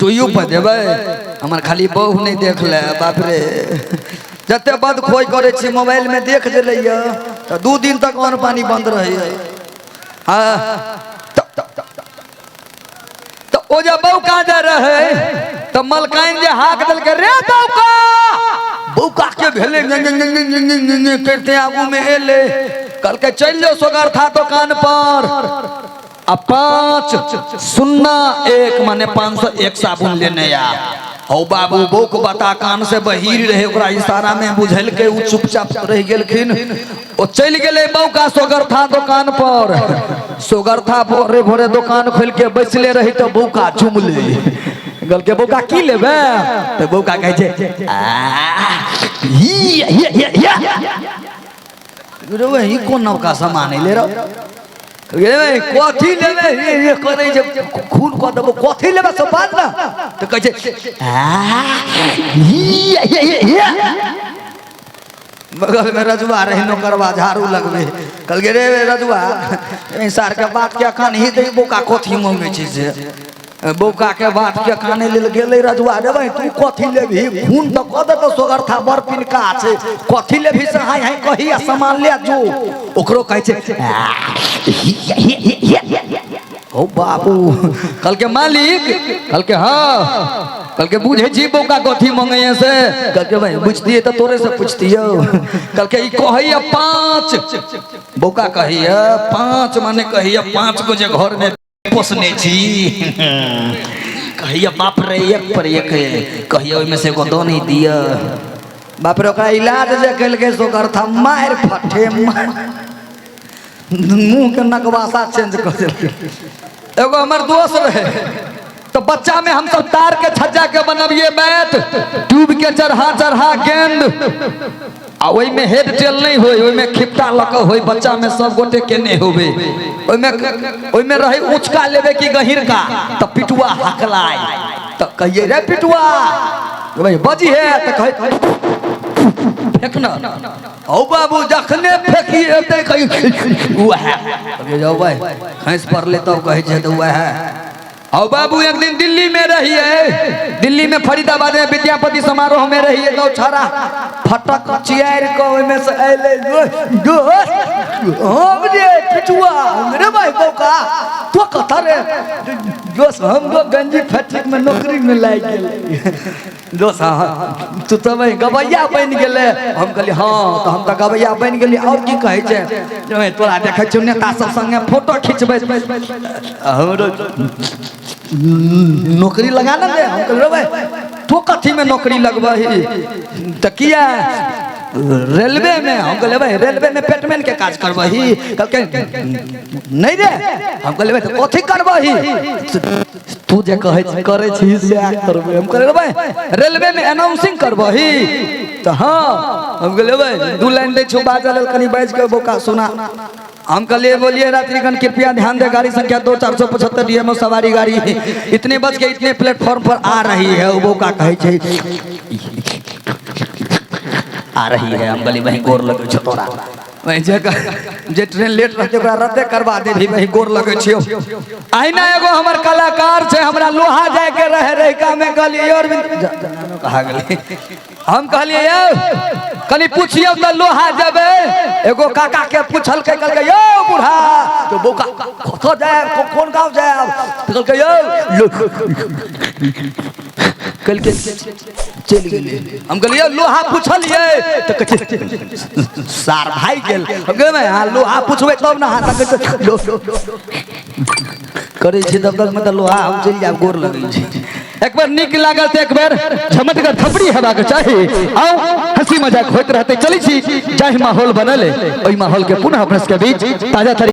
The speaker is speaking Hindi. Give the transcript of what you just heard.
तू पर देवे हमार खाली बहु नहीं देख ले बाप रे जते बद खोई करे छी मोबाइल में देख जे लइया तो 2 दिन तक अन्न पानी बंद रहे। हां तो ओ जा बहु का जा रहे तो मलकाइन जे हाक दल के रे बौका के भेले करते आगू में एले कल के चल जाओ सोगर था दुकान पर अब 501 माने 501 साबुन लेने आ हो बाबू बो को बता कान से बहिर रहे ओकरा इशारा में बुझल के उ चुपचाप रह गेलखिन। ओ चल गेले बौका सोगर था दुकान पर सोगर था भोरे भोरे दुकान खोल के बैसले रही तो बौका झुमले गल के बौका की लेबे तो बौका कहे छे ही कोन नौका सामान ले रो कथी लेबे ये करे जे खून क देबो कथी लेबे सब बात ना तो कहे छे बगल में रजुआ रही नौकरवा झाड़ू लगबे कल गे रे रजुआ सार के बात के कान ही दे बौका कथी मांगे छी से बौका के बात के काने ले गेले रजुआ देबे तू कथी लेबी खून तो क दे तो सोगर था बर पिनका छे कथी लेबी से हाय हाय कही सामान ले जो ओकरो कहे छे ओ बाबू कल के मालिक कल के हाँ कल के बुझे जी बौका कथी मांगे से कल के भाई बुझती तो तोरे से पूछती हो कल के ई कहिए 5 बौका कहिए 5 माने कहिए 5 को जे घर में पोसने छी कहिए बाप रे एक पर एक कहिए ओइ में से को दो नहीं दिया बाप रे ओकरा इलाज जे कल के सोकर था मार फटे मुंह के नकवासा चेंज कर दे। एगो हमर दोस्त रहे तो बच्चा में हम सब तार के छज्जा के बनबिए बैट ट्यूब के चढ़ा गेंद आ ओइ में हेड टेल नहीं होई ओइ में खिपटा लक होई बच्चा में सब गोटे के नहीं होबे ओइ में रही ऊंचका लेबे की गहिर का तो पिटुआ हकलाय तो कहिए रे पिटुआ भाई बजी है तो कहे फेंकना ओ बाबू जखने फेंकी एते कही वह अबे जाओ भाई खैस पर ले तो कहे छे तो वह औ बाबू एक दिन दिल्ली में रही है दिल्ली में फरीदाबाद में विद्यापति समारोह में रही है तो छारा फटक चियार को में से आइले हम रे पिटुआ रे भाई बौका तो कथा रे दोस्त हम लोग गंजी फैक्ट्री में नौकरी में लाग गेले दोस्त हां तू तो भाई गवैया बन गेले हम कहली हां तो हम तो गवैया बन गेली और की कहे छे तोरा देखे छ नेता सब संगे फोटो खिंचबे हमरो नौकरी लगा ना दे हम कहले भाई तो कथी में नौकरी लगबही त किया रेलवे में हम कहले भाई रेलवे में पेटमैन के काज करबही कहलके नहीं रे हम कहले भाई कथी करबही तू जे कहे करे छी से करबे हम कहले भाई रेलवे में अनाउंसिंग करबही तो हां हम कहले भाई 2 लाइन दे छु बाजल कनी बाज के बोका सुना हम कहलिए बोलिए रात्रिगण कृपया ध्यान दे गाड़ी संख्या 2475 डीएमओ सवारी गाड़ी इतने बज के इतने प्लेटफॉर्म पर आ रही है वो का कहे छे आ रही है हम गली वही गोर लगे छ तोरा वही जे ट्रेन लेट रहते ओकरा रद्द करवा दे भी वही गोर लगे छियो आइना एगो हमर कलाकार छे हमरा लोहा जाय के रहे का में कहलिए और कहा गेले हम कहलिए यौ कनी पूछियो त लोहा जबे एगो काका के पूछल के कहल के यो बूढ़ा तो बोका कतो जाय कौन गांव जाय तो कहल के यो कल के चल गेले हम कहलिए लोहा पूछलिए तो कहे सार भाई गेल हम कहे मैं हां लोहा पूछबे तब ना हां तक करे छी तब तक मतलब लोहा हम चल जाब गोर लगै छी एक बार निक लागल तो एक बार झमटगर थपड़ी हेबाक चाही आओ हंसी मजाक होइत रहते चली छी जाहि माहौल बनले ओई माहौल के पुनः अपने के बीच ताजा